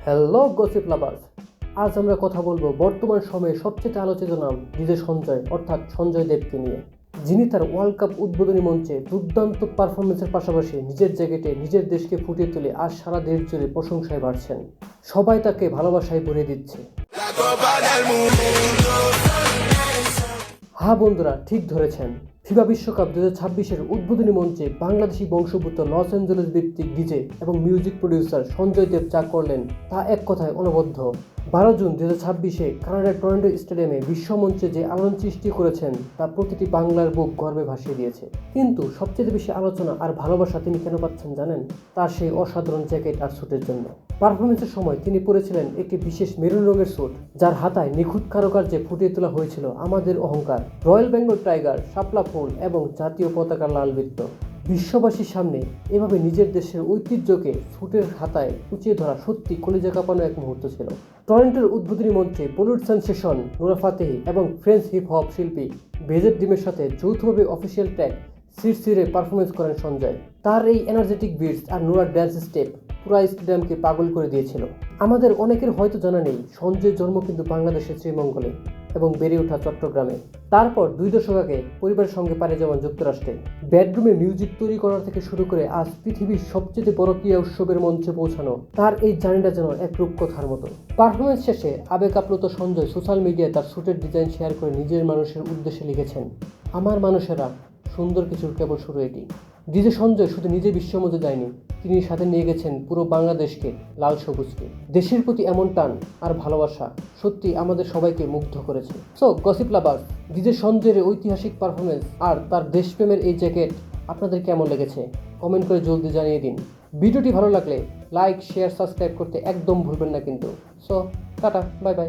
Hello gossip lovers, আজ আমরা কথা বলবো বর্তমান সময়ে সবচেয়ে আলোচিত নাম ডিজে সঞ্জয় অর্থাৎ সঞ্জয় দেবকে নিয়ে, যিনি তার ওয়ার্ল্ড কাপ উদ্বোধনী মঞ্চে দুর্দান্ত পারফরমেন্সের পাশাপাশি নিজের জায়গাতে নিজের দেশকে ফুটিয়ে তুলে আজ সারা দেশ জুড়ে প্রশংসায় বাড়ছেন। সবাই তাকে ভালোবাসায় ভরে দিচ্ছে। হ্যাঁ বন্ধুরা, ঠিক ধরেছেন। ফিফা বিশ্বকাপ 2026-এর উদ্বোধনী মঞ্চে বাংলাদেশি বংশোদ্ভূত লস অ্যাঞ্জেলেস ভিত্তিক ডিজে এবং মিউজিক প্রডিউসার সঞ্জয় দেব যা করলেন তা এক কথায় অনবদ্য। 12 জুন 2026-এ কানাডার টরন্টো স্টেডিয়ামে বিশ্বমঞ্চে যে আলোড়ন সৃষ্টি করেছেন তা প্রতিটি বাংলার বুক গর্বে ভাসিয়ে দিয়েছে। কিন্তু সবচেয়ে বেশি আলোচনা আর ভালোবাসা তিনি কেন পাচ্ছেন জানেন? তার সেই অসাধারণ জ্যাকেট আর স্যুটের জন্য। পারফরমেন্সের সময় তিনি পরেছিলেন একটি বিশেষ মেরুন রঙের স্যুট, যার হাতায় নিখুঁত কারুকার্যে ফুটিয়ে তোলা হয়েছিল আমাদের অহংকার, রয়্যাল বেঙ্গল টাইগার, শাপলা ফুল এবং জাতীয় পতাকার লাল বৃত্ত। বিশ্ববাসীর সামনে এভাবে নিজের দেশের ঐতিহ্যকে স্যুটের হাতায় উঁচিয়ে ধরা সত্যি কলিজা কাঁপানো এক মুহূর্ত ছিল। টরন্টোর উদ্বোধনী মঞ্চে বলিউড সেনসেশন নুরা ফাতেহি এবং ফ্রেঞ্চ হিপ হপ শিল্পী বেজেট ডিমের সাথে যৌথভাবে অফিসিয়াল ট্র্যাক সিরসিরে পারফরমেন্স করেন সঞ্জয়। তার এই এনার্জেটিক বিটস আর নুরার ড্যান্স স্টেপ পুরা স্টেডিয়ামকে পাগল করে দিয়েছিল। আমাদের অনেকের হয়তো জানা নেই, সঞ্জয়ের জন্ম কিন্তু বাংলাদেশের শ্রীমঙ্গলে এবং বেড়ে ওঠা চট্টগ্রামে। তারপর 2 দশক আগে পরিবারের সঙ্গে পাড়ি যাওয়ান যুক্তরাষ্ট্রে। বেডরুমে মিউজিক তৈরি করা থেকে শুরু করে আজ পৃথিবীর সবচেয়ে বড় ক্রীড়া উৎসবের মঞ্চে পৌঁছানো, তার এই জার্নিটা যেন এক রূপকথার মতো। পারফরমেন্স শেষে আবেগ আপ্লুত সঞ্জয় সোশ্যাল মিডিয়ায় তার স্যুটের ডিজাইন শেয়ার করে নিজের মানুষের উদ্দেশ্যে লিখেছেন, আমার মানুষেরা, সুন্দর কিছুর কেবল শুরু এটি। ডিজে সঞ্জয় শুধু নিজে বিশ্বমঞ্চে যায়নি, তিনি সাথে নিয়ে গেছেন পুরো বাংলাদেশকে, লাল সবুজকে। দেশের প্রতি এমন টান আর ভালোবাসা সত্যি আমাদের সবাইকে মুগ্ধ করেছে। সো গসিপ লাভার্স, ডিজে সঞ্জয়ের ঐতিহাসিক পারফরমেন্স আর তার দেশপ্রেমের এই জ্যাকেট আপনাদের কেমন লেগেছে কমেন্ট করে জলদি জানিয়ে দিন। ভিডিওটি ভালো লাগলে লাইক, শেয়ার, সাবস্ক্রাইব করতে একদম ভুলবেন না কিন্তু। So tata, bye bye.